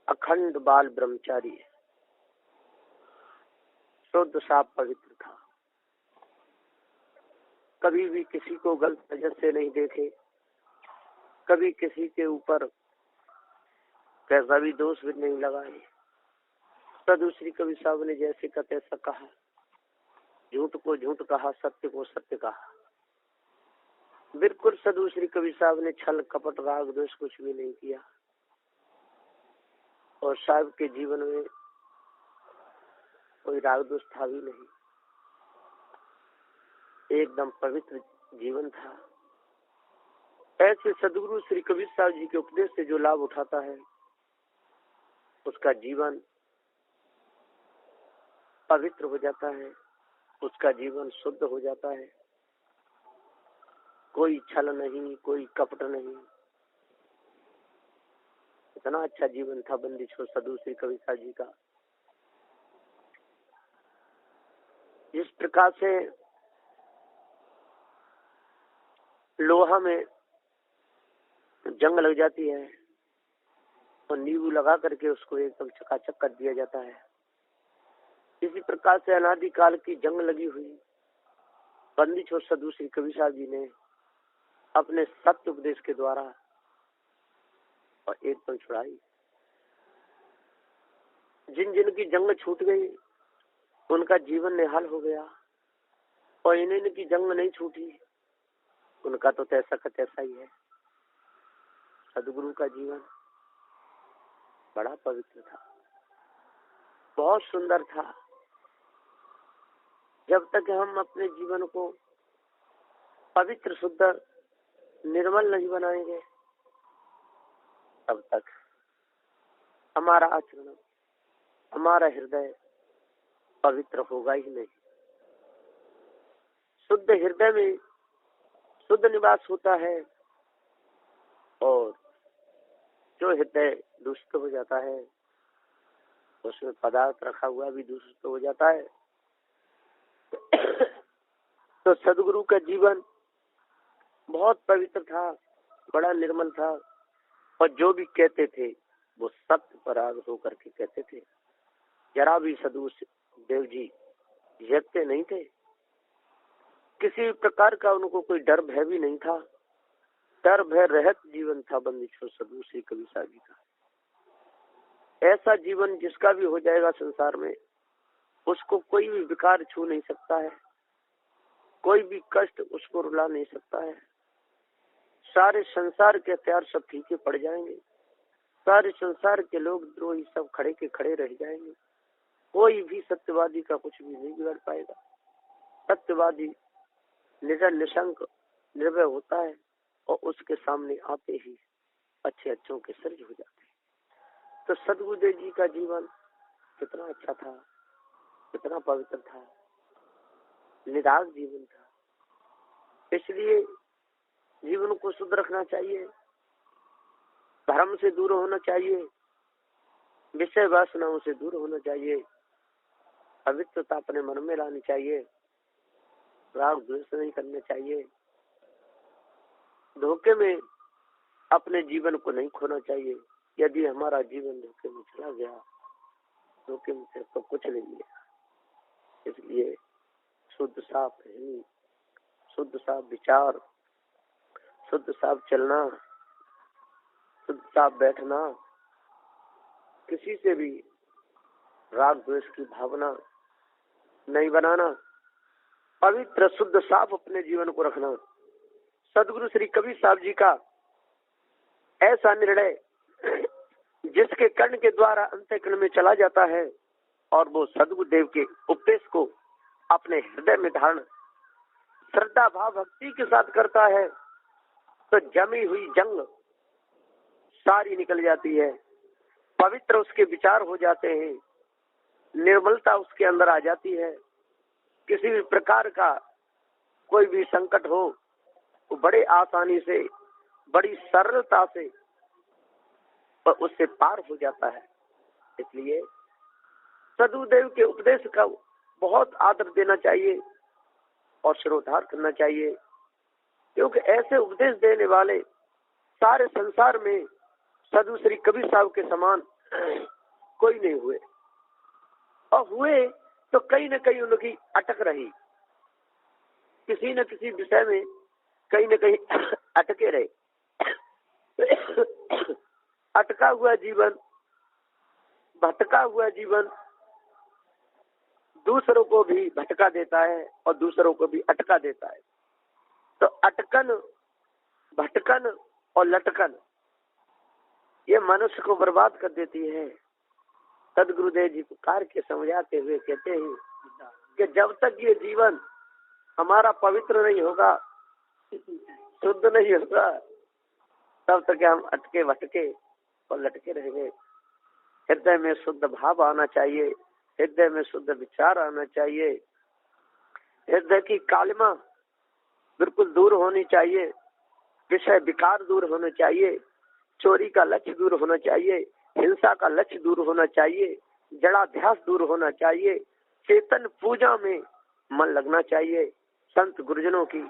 अखंड बाल ब्रह्मचारी, शुद्ध साफ पवित्र था। कभी भी किसी को गलत नजर से नहीं देखे, कभी किसी के ऊपर कैसा भी दोष भी नहीं लगाए। सदूसरी कवि साहब ने जैसे का तैसा कहा, झूठ को झूठ कहा, सत्य को सत्य कहा। बिल्कुल सदूसरी कवि साहब ने छल कपट राग द्वेष कुछ भी नहीं किया, और साहब के जीवन में कोई राग द्वेष था भी नहीं, एकदम पवित्र जीवन था। ऐसे सदगुरु श्री कबीर साहब जी के उपदेश से जो लाभ उठाता है, उसका जीवन पवित्र हो जाता है, उसका जीवन शुद्ध हो जाता है। कोई छल नहीं, कोई कपट नहीं। इतना अच्छा जीवन था बंदी छोड़ सदगुरु श्री कबीर साहब जी का। जिस प्रकार से लोहा में जंग लग जाती है और नींबू लगा करके उसको एकदम चकाचक कर दिया जाता है, इसी प्रकार से अनादि काल की जंग लगी हुई बंदी छोड़ सदगुरु श्री कबीर साहब जी ने अपने सत्य उपदेश के द्वारा और एकदम छुड़ाई। जिन जिन की जंग छूट गई उनका जीवन निहाल हो गया, और इन्हीं की जंग नहीं छूटी उनका तो तैसा का तैसा ही है। सदगुरु का जीवन बड़ा पवित्र था, बहुत सुंदर था। जब तक हम अपने जीवन को पवित्र शुद्ध निर्मल नहीं बनाएंगे, तब तक हमारा आचरण, हमारा हृदय पवित्र होगा ही नहीं। शुद्ध हृदय में शुद्ध निवास होता है, और जो हृदय दूषित हो जाता है उसमें पदार्थ रखा हुआ भी दूषित हो जाता है। तो सदगुरु का जीवन बहुत पवित्र था, बड़ा निर्मल था, और जो भी कहते थे वो सत्य पर आग होकर के कहते थे। जरा भी सदगुरु देव जी झेपते नहीं थे, किसी प्रकार का उनको कोई डर भय भी नहीं था। डर भय रहित जीवन था बंदी छोड़ सदगुरु श्री कबीर साहब जी का। ऐसा जीवन जिसका भी हो जाएगा संसार में, उसको कोई भी विकार छू नहीं सकता है, कोई भी कष्ट उसको रुला नहीं सकता है। सारे संसार के हथियार सब फीके पड़ जाएंगे, सारे संसार के लोग द्रोही सब खड़े के खड़े रह जाएंगे। कोई भी सत्यवादी का कुछ भी नहीं बिगड़ पाएगा। सत्यवादी निडर निशंक निर्भय होता है, और उसके सामने आते ही अच्छे अच्छों के सर्ज हो जाते हैं। तो सदगुरुदेव जी का जीवन कितना अच्छा था, कितना पवित्र था, निराग जीवन था। इसलिए जीवन को शुद्ध रखना चाहिए, धर्म से दूर होना चाहिए, विषय वासनाओं से दूर होना चाहिए, पवित्रता अपने मन में लानी चाहिए, राग द्वेष नहीं करना चाहिए, धोखे में अपने जीवन को नहीं खोना चाहिए। यदि हमारा जीवन धोखे में चला गया, धोखे में से तो कुछ नहीं है। इसलिए शुद्ध साफ रहनी, शुद्ध साफ विचार, शुद्ध साफ चलना, शुद्ध साफ बैठना, किसी से भी राग द्वेष की भावना नहीं बनाना, पवित्र शुद्ध साफ अपने जीवन को रखना। सदगुरु श्री कबीर साहब जी का ऐसा निर्णय जिसके कर्ण के द्वारा अंतःकरण में चला जाता है, और वो सदगुरुदेव के उपदेश को अपने हृदय में धारण श्रद्धा भाव भक्ति के साथ करता है, तो जमी हुई जंग सारी निकल जाती है, पवित्र उसके विचार हो जाते हैं, निर्मलता उसके अंदर आ जाती है। किसी भी प्रकार का कोई भी संकट हो, वो बड़े आसानी से, बड़ी सरलता से उससे पार हो जाता है। इसलिए सदगुरुदेव के उपदेश का बहुत आदर देना चाहिए और श्रोधार करना चाहिए, क्योंकि ऐसे उपदेश देने वाले सारे संसार में सदगुरु श्री कबीर साहब के समान कोई नहीं हुए, और हुए तो कहीं न कहीं उनकी अटक रही, किसी न किसी विषय में कहीं न कहीं अटके रहे। अटका हुआ जीवन, भटका हुआ जीवन दूसरों को भी भटका देता है और दूसरों को भी अटका देता है। तो अटकन, भटकन और लटकन ये मनुष्य को बर्बाद कर देती है। सदगुरुदेव जी पुकार के समझाते हुए कहते हैं कि जब तक ये जीवन हमारा पवित्र नहीं होगा, शुद्ध नहीं होगा, तब तक हम अटके भटके और लटके रहेंगे। हृदय में शुद्ध भाव आना चाहिए, हृदय में शुद्ध विचार आना चाहिए, हृदय की कालिमा बिल्कुल दूर होनी चाहिए, विषय विकार दूर होना चाहिए, चोरी का लक्ष्य दूर होना चाहिए, हिंसा का लक्ष्य दूर होना चाहिए, जड़ाध्यास दूर होना चाहिए, चेतन पूजा में मन लगना चाहिए, संत गुरुजनों की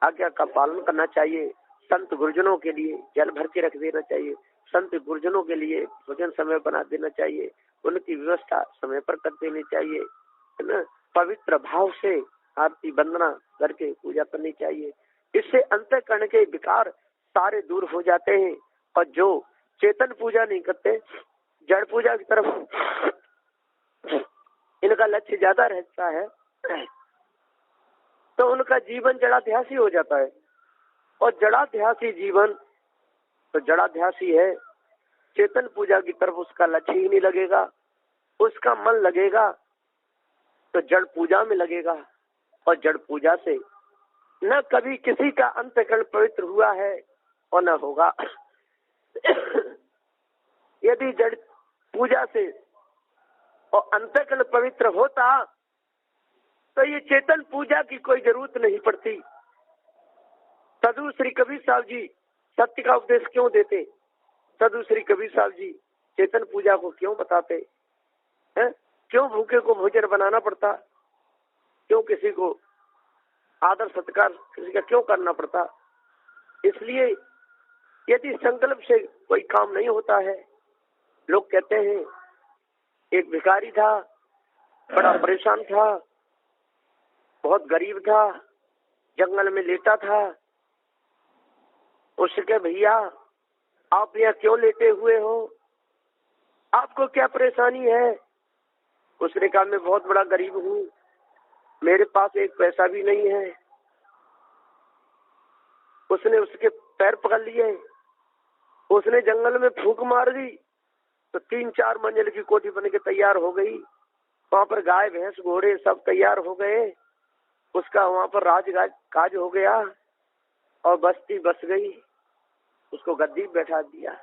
आज्ञा का पालन करना चाहिए, संत गुरुजनों के लिए जल भर के रख देना चाहिए, संत गुरुजनों के लिए भोजन समय बना देना चाहिए, उनकी व्यवस्था समय पर कर देनी चाहिए, है ना। पवित्र भाव से आरती वंदना करके पूजा करनी चाहिए। इससे अंतःकरण के विकार सारे दूर हो जाते हैं। और जो चेतन पूजा नहीं करते, जड़ पूजा की तरफ इनका लक्ष्य ज्यादा रहता है, तो उनका जीवन जड़ाध्यासी हो जाता है। और जड़ाध्यासी जीवन तो जड़ाध्यासी है, चेतन पूजा की तरफ उसका लक्ष्य ही नहीं लगेगा, उसका मन लगेगा तो जड़ पूजा में लगेगा। और जड़ पूजा से न कभी किसी का अंतःकरण पवित्र हुआ है और न होगा। यदि जड़ पूजा से और अंतःकरण पवित्र होता तो ये चेतन पूजा की कोई जरूरत नहीं पड़ती। साधु श्री कबीर साहब जी सत्य का उपदेश क्यों देते? साधु श्री कबीर साहब जी चेतन पूजा को क्यों बताते हैं? क्यों भूखे को भोजन बनाना पड़ता? क्यों किसी को आदर सत्कार किसी का क्यों करना पड़ता? इसलिए यदि संकल्प से कोई काम नहीं होता है। लोग कहते हैं एक भिखारी था, बड़ा परेशान था, बहुत गरीब था, जंगल में लेटा था। उसके भैया आप यहाँ क्यों लेटे हुए हो, आपको क्या परेशानी है? उसने कहा मैं बहुत बड़ा गरीब हूँ, मेरे पास एक पैसा भी नहीं है। उसने उसके पैर पकड़ लिए, उसने जंगल में फूंक मार दी तो 3-4 मंजिल की कोठी बन के तैयार हो गई। वहां पर गाय भैंस घोड़े सब तैयार हो गए, उसका वहां पर काज हो गया और बस्ती बस गई, उसको गद्दी बैठा दिया।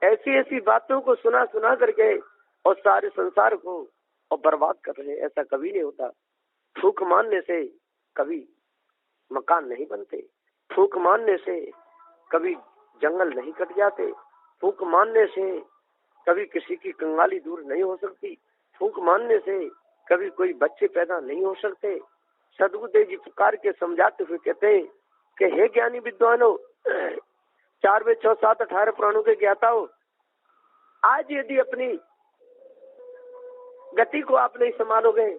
ऐसी ऐसी बातों को सुना सुना करके और सारे संसार को और बर्बाद कर रहे। ऐसा कभी नहीं होता। फूंक मारने से कभी मकान नहीं बनते, फूंक मारने से कभी जंगल नहीं कट जाते, फूंक मारने से कभी किसी की कंगाली दूर नहीं हो सकती, फूंक मारने से कभी कोई बच्चे पैदा नहीं हो सकते। सदगुरुदेव जी पुकार के समझाते हुए कहते हैं कि हे ज्ञानी विद्वानों, 4 वेद 6 7 18 पुराणों के ज्ञाता हो, आज यदि अपनी गति को आप नहीं संभालोगे,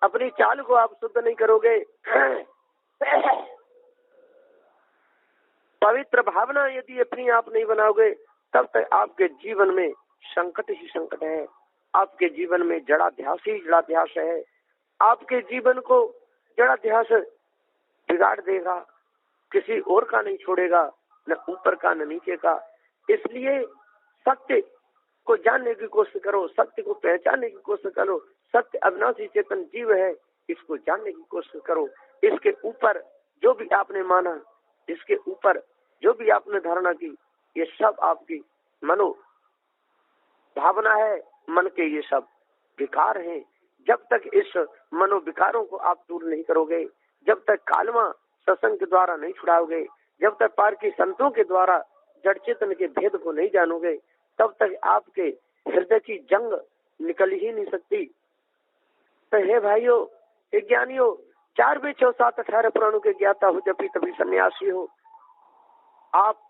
अपनी चाल को आप शुद्ध नहीं करोगे, पवित्र भावना यदि अपनी आप नहीं बनाओगे, तब तक आपके जीवन में संकट ही संकट है। आपके जीवन में जड़ाध्यास ही जड़ाध्यास है। आपके जीवन को जड़ाध्यास बिगाड़ देगा, किसी और का नहीं छोड़ेगा, न ऊपर का न नीचे का। इसलिए सत्य को जानने की कोशिश करो, सत्य को पहचानने की कोशिश करो। सत्य अविनाशी चेतन जीव है, इसको जानने की कोशिश करो। इसके ऊपर जो भी आपने माना, इसके ऊपर जो भी आपने धारणा की, ये सब आपकी मनो भावना है, मन के ये सब विकार हैं। जब तक इस मनो विकारों को आप दूर नहीं करोगे, जब तक कालमा सत्संग के द्वारा नहीं छुड़ाओगे, जब तक पार की संतों के द्वारा जड़ चेतन के भेद को नहीं जानोगे, तब तक आपके हृदय की जंग निकल ही नहीं सकती। तो हे भाइयों, हे ज्ञानियों, 4 वेद 6 7 18 पुराणों के ज्ञाता हो, जब भी तभी सन्यासी हो। आप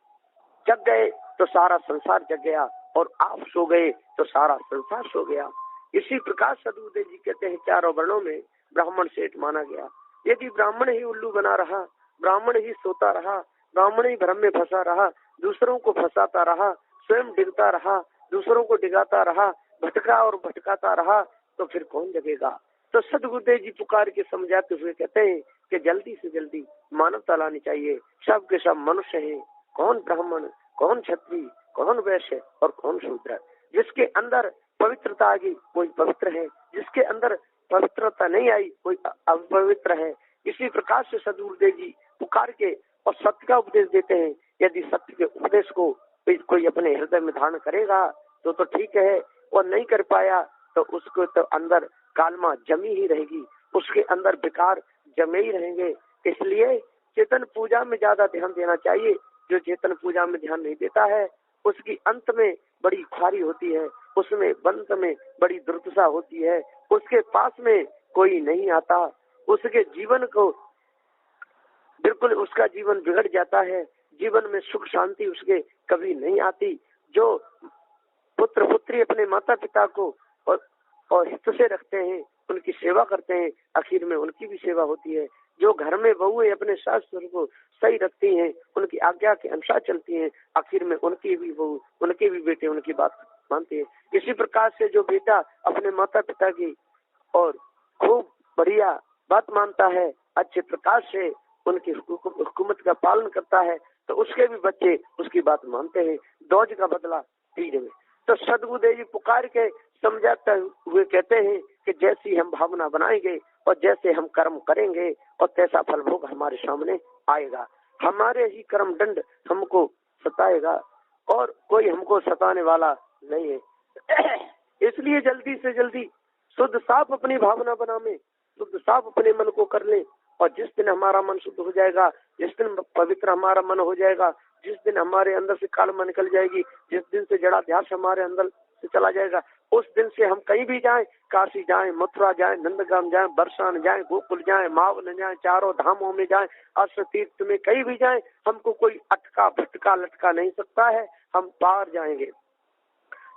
जग गए तो सारा संसार जग गया, और आप सो गए तो सारा संसार सो गया। इसी प्रकार सदगुरुदेव जी कहते हैं चारों वर्णों में ब्राह्मण श्रेष्ठ माना गया। यदि ब्राह्मण ही उल्लू बना रहा, ब्राह्मण ही सोता रहा, ब्राह्मण ही भ्रम में फंसा रहा, दूसरों को फंसाता रहा, स्वयं डिगता रहा, दूसरों को डिगाता रहा, भटका और भटकाता रहा, तो फिर कौन जगेगा। तो सदगुरुदेव जी पुकार के समझाते हुए कहते हैं कि जल्दी से जल्दी मानवता लानी चाहिए। सब के सब मनुष्य हैं, कौन ब्राह्मण, कौन क्षत्रिय, कौन वैश्य और कौन शूद्र। जिसके अंदर पवित्रता आ गई कोई पवित्र है, जिसके अंदर पवित्रता नहीं आई कोई अपवित्र है। इसी प्रकार से सदगुरुदेव जी पुकार के और सत्य का उपदेश देते हैं। यदि सत्य के उपदेश को कोई अपने हृदय में धारण करेगा तो ठीक है, और नहीं कर पाया तो उसको तो अंदर कालमा जमी ही रहेगी, उसके अंदर विकार जमे ही रहेंगे। इसलिए चेतन पूजा में ज्यादा ध्यान देना चाहिए। जो चेतन पूजा में ध्यान नहीं देता है उसकी अंत में बड़ी खुआरी होती है, उसमें अंत में बड़ी दुर्दशा होती है, उसके पास में कोई नहीं आता, उसके जीवन को बिल्कुल उसका जीवन बिगड़ जाता है, जीवन में सुख शांति उसके कभी नहीं आती। जो पुत्र पुत्री अपने माता पिता को और हित से रखते हैं, उनकी सेवा करते हैं, आखिर में उनकी भी सेवा होती है। जो घर में बहुएं अपने सास ससुर को सही रखती हैं, उनकी आज्ञा के अनुसार चलती हैं, आखिर में उनकी भी बहू, उनके भी बेटे उनकी बात मानते हैं। इसी प्रकार से जो बेटा अपने माता पिता की और खूब बढ़िया बात मानता है, अच्छे प्रकार से उनकी हुकूमत का पालन करता है, तो उसके भी बच्चे उसकी बात मानते हैं। दौज का बदला तीर में। तो सदगुरुदेव जी पुकार के समझाते हुए कहते हैं कि जैसी हम भावना बनाएंगे और जैसे हम कर्म करेंगे और तैसा फल भोग हमारे सामने आएगा। हमारे ही कर्म दंड हमको सताएगा और कोई हमको सताने वाला नहीं है। इसलिए जल्दी से जल्दी शुद्ध साफ अपनी भावना बनावे, शुद्ध साफ अपने मन को कर ले, और जिस दिन हमारा मन शुद्ध हो जाएगा, जिस दिन पवित्र हमारा मन हो जाएगा, जिस दिन हमारे अंदर से कालमा निकल जाएगी, जिस दिन से जड़ा ध्यास हमारे अंदर से चला जाएगा, उस दिन से हम कहीं भी जाएं, काशी जाएं, मथुरा जाएं, नंदगाम जाएं, बरसाने जाएं, गोकुल जाएं, मावन जाएं, चारों धामों में जाएं, अष्ट तीर्थ में कहीं भी जाएं, हमको कोई अटका भटका लटका नहीं सकता है, हम पार जाएंगे।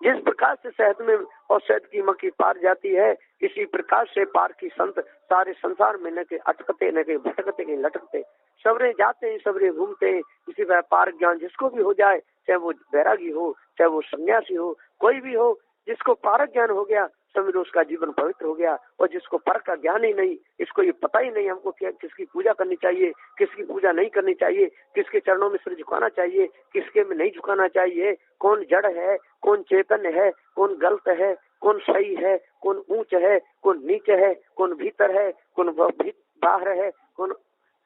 जिस प्रकार से शहद में और शहद की मक्खी पार जाती है, इसी प्रकार से पार की संत सारे संसार में न के अटकते, न के भटकते, न लटकते, सबरे जाते हैं, सबरे घूमते हैं। इसी व्यापार ज्ञान जिसको भी हो जाए, चाहे वो बैरागी हो, चाहे वो सन्यासी हो, कोई भी हो, जिसको पारक ज्ञान हो गया समझ लो उसका जीवन पवित्र हो गया। और जिसको परक का ज्ञान ही नहीं, इसको ये पता ही नहीं हमको क्या किसकी पूजा करनी चाहिए, किसकी पूजा नहीं करनी चाहिए, किसके चरणों में सिर झुकाना चाहिए, किसके में नहीं झुकाना चाहिए, कौन जड़ है, कौन चेतन है, कौन गलत है, कौन सही है, कौन ऊंच है, कौन नीचे है, कौन भीतर है, कौन बाहर है, कौन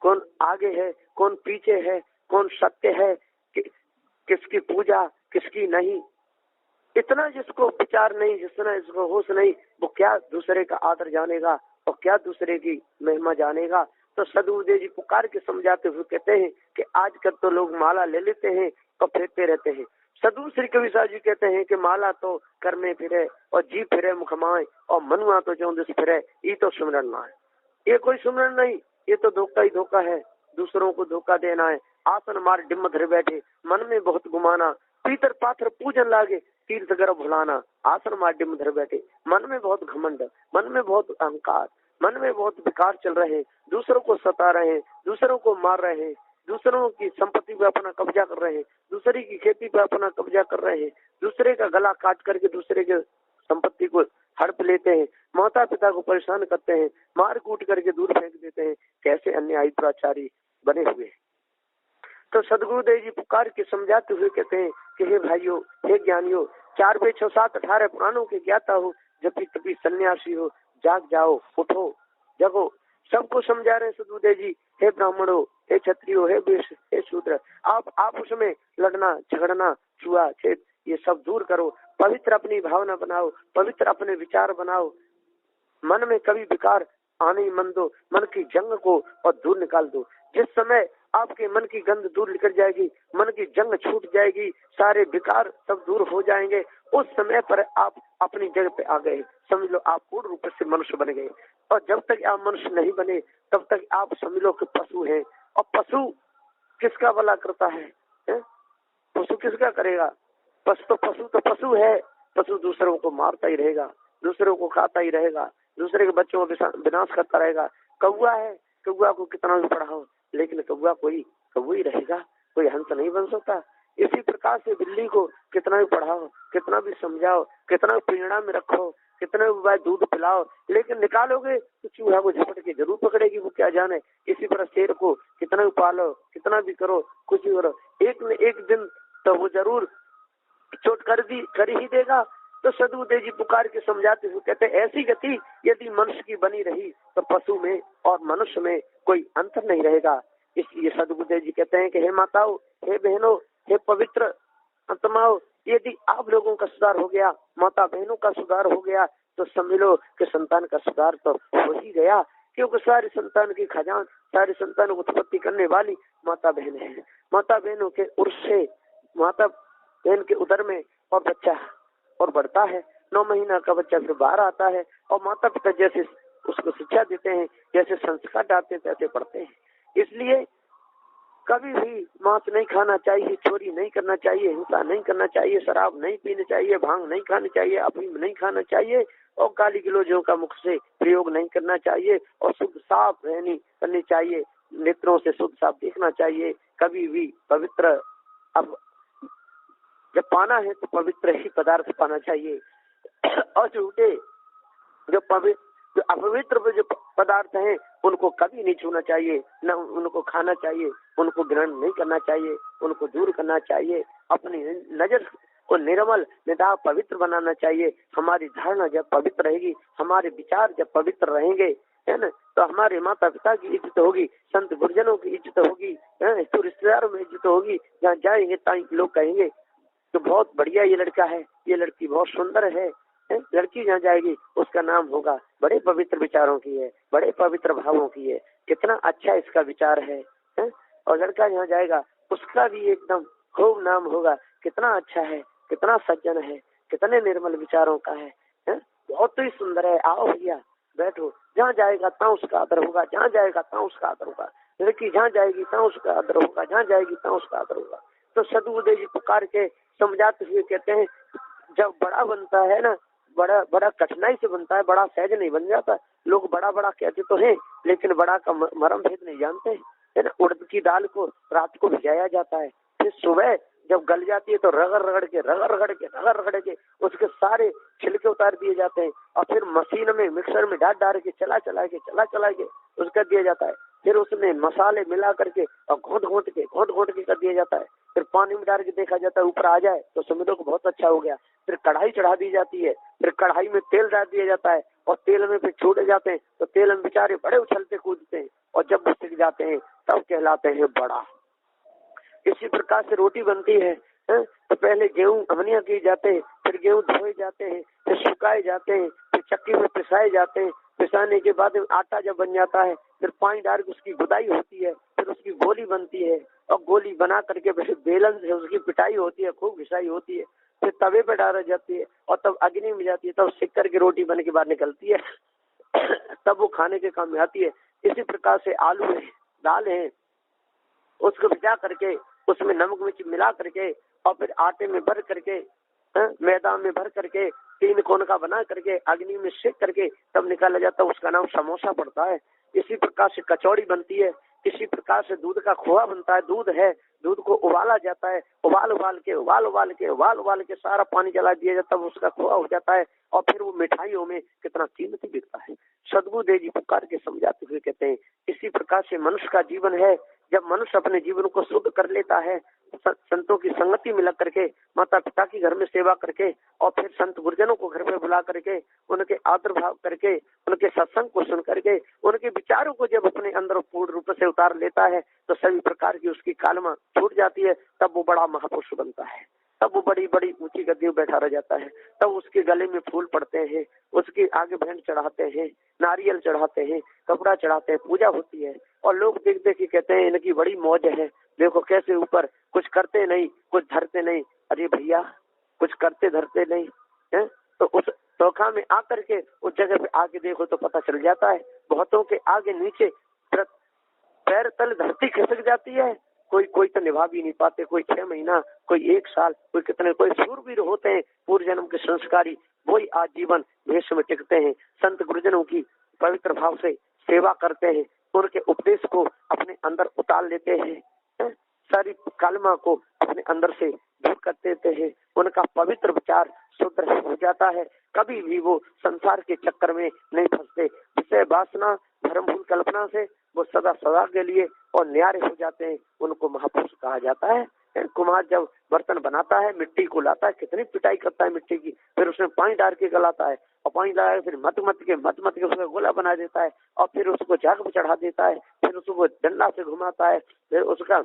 कौन आगे है, कौन पीछे है, कौन सत्य है, किसकी पूजा किसकी नहीं, इतना जिसको विचार नहीं, जितना इसको होश नहीं, वो क्या दूसरे का आदर जानेगा और क्या दूसरे की महिमा जानेगा। तो सदगुरुदेव जी पुकार के समझाते हुए कहते हैं कि आजकल तो लोग माला ले लेते हैं और फेंकते रहते हैं। सदगुरु श्री कबीर साहब जी कहते हैं कि माला तो कर में फिरे और जी फिरे मुखमाए और मनुआ तो जो दिस फिरे, ये तो सुमरन ना है। ये कोई सुमरन नहीं, ये तो धोखा ही धोखा है, दूसरों को धोखा देना है। आसन मार डिम्म धर बैठे, मन में बहुत गुमाना, पीतर पाथर पूजन लागे, तीर्थ गर्भ भुलाना। आसन मार डिम्म धर बैठे, मन में बहुत घमंड, मन में बहुत अहंकार, मन में बहुत विकार चल रहे हैं, दूसरों को सता रहे हैं, दूसरों को मार रहे हैं, दूसरों की संपत्ति पे अपना कब्जा कर रहे हैं, दूसरे की खेती पे अपना कब्जा कर रहे हैं, दूसरे का गला काट करके दूसरे के संपत्ति को हड़प लेते हैं, माता पिता को परेशान करते हैं, मार कूट करके दूर फेंक देते हैं। कैसे अन्यायी दुराचारी बने हुए हैं। तो सदगुरुदेव जी पुकार के समझाते हुए कहते हैं कि हे भाइयों, हे ज्ञानियों, 4 वेद 6 7 18 पुराणों के ज्ञाता हो, जब तभी सन्यासी हो, जाग जाओ, उठो, जगो। सबको समझा रहे सदगुरुदेव जी, हे ब्राह्मणों, हे क्षत्रियो, हे वैश्य, हे शूद्र, आप उसमें लड़ना झगड़ना छुआ छेद ये सब दूर करो, पवित्र अपनी भावना बनाओ, पवित्र अपने विचार बनाओ, मन में कभी विकार आने ही मन दो, मन की जंग को और दूर निकाल दो। जिस समय आपके मन की गंध दूर निकल जाएगी, मन की जंग छूट जाएगी, सारे विकार सब दूर हो जाएंगे, उस समय पर आप अपनी जगह पे आ गए, समझ लो आप पूर्ण रूप से मनुष्य बन गए। और जब तक आप मनुष्य नहीं बने तब तक आप समझ लो कि पशु हैं। और पशु किसका भला करता है? पशु किसका करेगा? पशु तो पशु है। पशु दूसरों को मारता ही रहेगा, दूसरों को खाता ही रहेगा, दूसरे के बच्चों का विनाश करता रहेगा। कौआ है, कौआ को कितना भी पढ़ाओ लेकिन कौआ कौआ ही रहेगा, कोई हंस नहीं बन सकता। इसी प्रकार से बिल्ली को कितना भी पढ़ाओ, कितना भी समझाओ, कितना भी पिंजड़ा में रखो, कितना भी बार दूध पिलाओ, लेकिन निकालोगे तो चूहा को झपट के जरूर पकड़ेगी, वो क्या जाने। इसी तरह शेर को कितना भी पालो, कितना भी करो, कुछ भी करो, एक न एक दिन तो वो जरूर चोट कर ही देगा। तो सदबुद्धि जी पुकार के समझाते हुए कहते ऐसी गति यदि मनुष्य की बनी रही तो पशु में और मनुष्य में कोई अंतर नहीं रहेगा। इसलिए सदबुद्धि जी कहते हैं कि हे माताओं, हे बहनों, हे पवित्र आत्माओं, यदि आप लोगों का सुधार हो गया, माता बहनों का सुधार हो गया, तो समझ लो कि संतान का सुधार तो हो ही गया। क्योंकि सारी संतान की खजान, सारी संतान को उत्पत्ति करने वाली माता बहन है। माता बहनों के उर्स से माता बहन के उदर में और बच्चा और बढ़ता है। 9 महीना का बच्चा फिर बाहर आता है और माता पिता जैसे उसको शिक्षा देते हैं, जैसे संस्कार डालते हैं, तैसे पढ़ते हैं। इसलिए कभी भी मांस नहीं खाना चाहिए, चोरी नहीं करना चाहिए, हिंसा नहीं करना चाहिए, शराब नहीं पीनी चाहिए, भांग नहीं खानी चाहिए, अफीम नहीं खाना चाहिए और गाली गलौजों का मुख से प्रयोग नहीं करना चाहिए और शुद्ध साफ रहनी करनी चाहिए, नेत्रों से शुद्ध साफ देखना चाहिए। कभी भी पवित्र, अब जब पाना है तो पवित्र ही पदार्थ पाना चाहिए और झूठे जो अपवित्र जो पदार्थ हैं उनको कभी नहीं छूना चाहिए, न उनको खाना चाहिए, उनको ग्रहण नहीं करना चाहिए, उनको दूर करना चाहिए। अपनी नजर को निर्मल निदान पवित्र बनाना चाहिए। हमारी धारणा जब पवित्र रहेगी, हमारे विचार जब पवित्र रहेंगे, है ना, तो हमारे माता पिता की इज्जत होगी, संत गुरुजनों की इज्जत होगी, तो रिश्तेदारों में इज्जत होगी। जहाँ जाएंगे ताकि लोग कहेंगे तो बहुत बढ़िया ये लड़का है, ये लड़की बहुत सुंदर है। लड़की जहाँ जाएगी उसका नाम होगा बड़े पवित्र विचारों की है, बड़े पवित्र भावों की है, कितना अच्छा इसका विचार है। और लड़का जहाँ जाएगा उसका भी एकदम खूब नाम होगा, कितना अच्छा है, कितना सज्जन है, कितने निर्मल विचारों का है, बहुत ही सुंदर है, आओ भैया बैठो। जहाँ जाएगा तहाँ उसका आदर होगा, जहाँ जाएगा तहाँ उसका आदर होगा। लड़की जहाँ जाएगी तहाँ उसका आदर होगा, जहाँ जाएगी तहाँ उसका आदर होगा। तो सदबुद्धि जी पुकार के समझाते हुए कहते हैं जब बड़ा बनता है ना, बड़ा बड़ा कठिनाई से बनता है, बड़ा सहज नहीं बन जाता। लोग बड़ा बड़ा कहते तो हैं लेकिन बड़ा का मर्म भेद नहीं जानते, है ना। उड़द की दाल को रात को भिजाया जाता है, फिर सुबह जब गल जाती है तो रगड़ के उसके सारे छिलके उतार दिए जाते हैं और फिर मशीन में मिक्सर में डाल के चला के उसका दिया जाता है। फिर उसमें मसाले मिला करके और घोट के कर दिया जाता है। फिर पानी में डाल के देखा जाता है, ऊपर आ जाए तो समझो को बहुत अच्छा हो गया। फिर कढ़ाई चढ़ा दी जाती है, फिर कढ़ाई में तेल डाल दिया जाता है और तेल में फिर छोड़े जाते हैं तो तेल में बेचारे बड़े उछलते कूदते हैं और जब वो सिक जाते हैं तब कहलाते हैं बड़ा। इसी प्रकार से रोटी बनती है, तो पहले गेहूं अमनिया किए जाते हैं, फिर गेहूं धोए जाते हैं, फिर सुखाए जाते हैं, फिर चक्की में पिसाए जाते हैं। पिसाने के बाद आटा जब बन जाता है फिर पानी डाल के उसकी गुदाई होती है, फिर उसकी गोली बनती है और गोली बना करके फिर बेलन से उसकी पिटाई होती है, खूब घिसाई होती है, फिर तवे पे डाला जाती है और तब अग्नि में जाती है, तब सिक करके रोटी बन के बाहर निकलती है तब वो खाने के काम में आती है। इसी प्रकार से आलू है, दाल है, उसको भिजा करके उसमें नमक मिर्च मिला करके और फिर आटे में भर करके, मैदा में भर करके 3 कोन का बना करके अग्नि में सेक करके तब निकाला जाता है, उसका नाम समोसा पड़ता है। इसी प्रकार से कचौड़ी बनती है, इसी प्रकार से दूध का खोआ बनता है। दूध है, दूध को उबाला जाता है, उबाल के सारा पानी जला दिया जाता है, उसका खोआ हो जाता है और फिर वो मिठाइयों में कितना कीमती बिकता है। सदबुद्धि जी पुकार के समझाते हुए कहते हैं इसी प्रकार से मनुष्य का जीवन है। जब मनुष्य अपने जीवन को शुद्ध कर लेता है, संतों की संगति में लग करके, माता पिता की घर में सेवा करके और फिर संत गुरुजनों को घर में बुला करके उनके आदर भाव करके, उनके सत्संग को सुन करके, उनके विचारों को जब अपने अंदर पूर्ण रूप से उतार लेता है तो सभी प्रकार की उसकी कालमा छूट जाती है। तब वो बड़ा महापुरुष बनता है, तब वो बड़ी बड़ी ऊंची गद्दी में बैठा रह जाता है, तब उसके गले में फूल पड़ते हैं, उसके आगे भेंट चढ़ाते हैं, नारियल चढ़ाते हैं, कपड़ा चढ़ाते हैं, पूजा होती है और लोग देख देख के कहते हैं इनकी बड़ी मौज है, देखो कैसे ऊपर कुछ करते नहीं, कुछ धरते नहीं। अरे भैया कुछ करते धरते नहीं है तो उस चौखा में आकर के उस जगह पे आके देखो तो पता चल जाता है। बहुतों के आगे नीचे पैर तल धरती खिसक जाती है कोई तो निभा भी नहीं पाते, कोई 6 महीना, कोई 1 साल, कोई कितने, कोई शूरवीर होते हैं पूर्व जन्म के संस्कारी, वही आजीवन भेष में टिकते हैं, संत गुरुजनों की पवित्र भाव से सेवा करते हैं, उनके उपदेश को अपने अंदर उतार लेते हैं, सारी कलमा को अपने अंदर से दूर कर देते हैं, उनका पवित्र विचार शुद्ध हो जाता है, कभी भी वो संसार के चक्कर में नहीं फंसते, विषय वासना धर्म भूल कल्पना से वो सदा सदा के लिए और न्यारे हो जाते हैं, उनको महापुरुष कहा जाता है। कुम्हार जब बर्तन बनाता है, मिट्टी को लाता है, कितनी पिटाई करता है मिट्टी की, फिर उसमें पानी डाल के गलाता है, और पानी डाल फिर मत मत के उसका गोला बना देता है, और फिर उसको झाग पे चढ़ा देता है, फिर उसको डंडा से घुमाता है, फिर उसका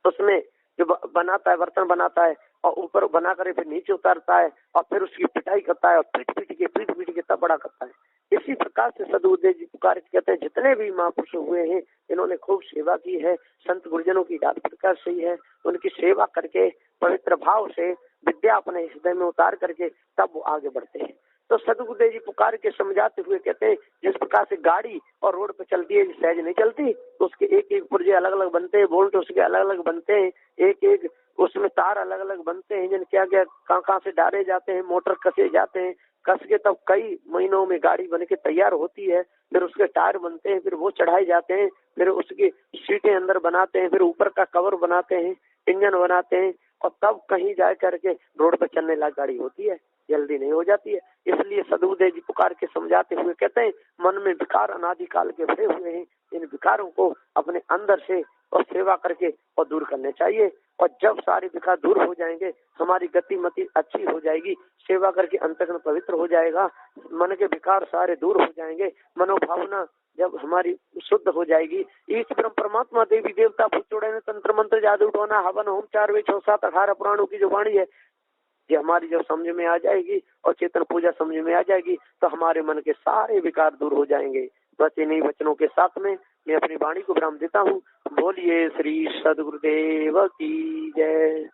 उसमें जो बनाता है, बर्तन बनाता है, और ऊपर बना कर फिर नीचे उतारता है, और फिर उसकी पिटाई करता है, और पीट के तब बड़ा करता है। इसी प्रकार से सदगुरुदेव जी पुकार कहते हैं, जितने भी महापुरुष हुए हैं इन्होंने खूब सेवा की है, संत गुरुजनों की डाल प्रकार से ही है, उनकी सेवा करके पवित्र भाव से विद्या अपने हृदय में उतार करके तब वो आगे बढ़ते हैं। तो सदगुरुदेव जी पुकार के समझाते हुए कहते हैं, जिस प्रकार से गाड़ी और रोड पे चलती है, सहज नहीं चलती, तो उसके एक एक पुर्जे अलग अलग बनते हैं, बोल्ट उसके अलग अलग बनते हैं, एक एक उसमें तार अलग अलग बनते हैं, जिन क्या क्या कहाँ से डाले जाते हैं, मोटर कसे जाते हैं, कस के तब कई महीनों में गाड़ी बन के तैयार होती है, फिर उसके टायर बनते हैं, फिर वो चढ़ाए जाते हैं, फिर उसकी सीटें अंदर बनाते हैं, फिर ऊपर का कवर बनाते हैं, इंजन बनाते हैं, और तब कहीं जा करके रोड पर चलने लायक गाड़ी होती है, जल्दी नहीं हो जाती है। इसलिए सदगुरुदेव जी पुकार के समझाते हुए कहते हैं, मन में विकार अनादिकाल के भरे हुए हैं, इन विकारों को अपने अंदर से और सेवा करके और दूर करने चाहिए, और जब सारे विकार दूर हो जाएंगे, हमारी गतिमति अच्छी हो जाएगी, सेवा करके अंतःकरण पवित्र हो जाएगा, मन के विकार सारे दूर हो जाएंगे, मनोभावना जब हमारी शुद्ध हो जाएगी, ईश ब्रह्म परमात्मा देवी देवता भूतोड़े तंत्र मंत्र जादू टोना हवन होम 4 वे 6 7 18 पुराणों की जो वाणी है, ये हमारी जब समझ में आ जाएगी और चेतन पूजा समझ में आ जाएगी, तो हमारे मन के सारे विकार दूर हो जाएंगे। बस इन्हीं वचनों के साथ में मैं अपनी वाणी को विराम देता हूँ। बोलिए श्री सदगुरुदेव की जय।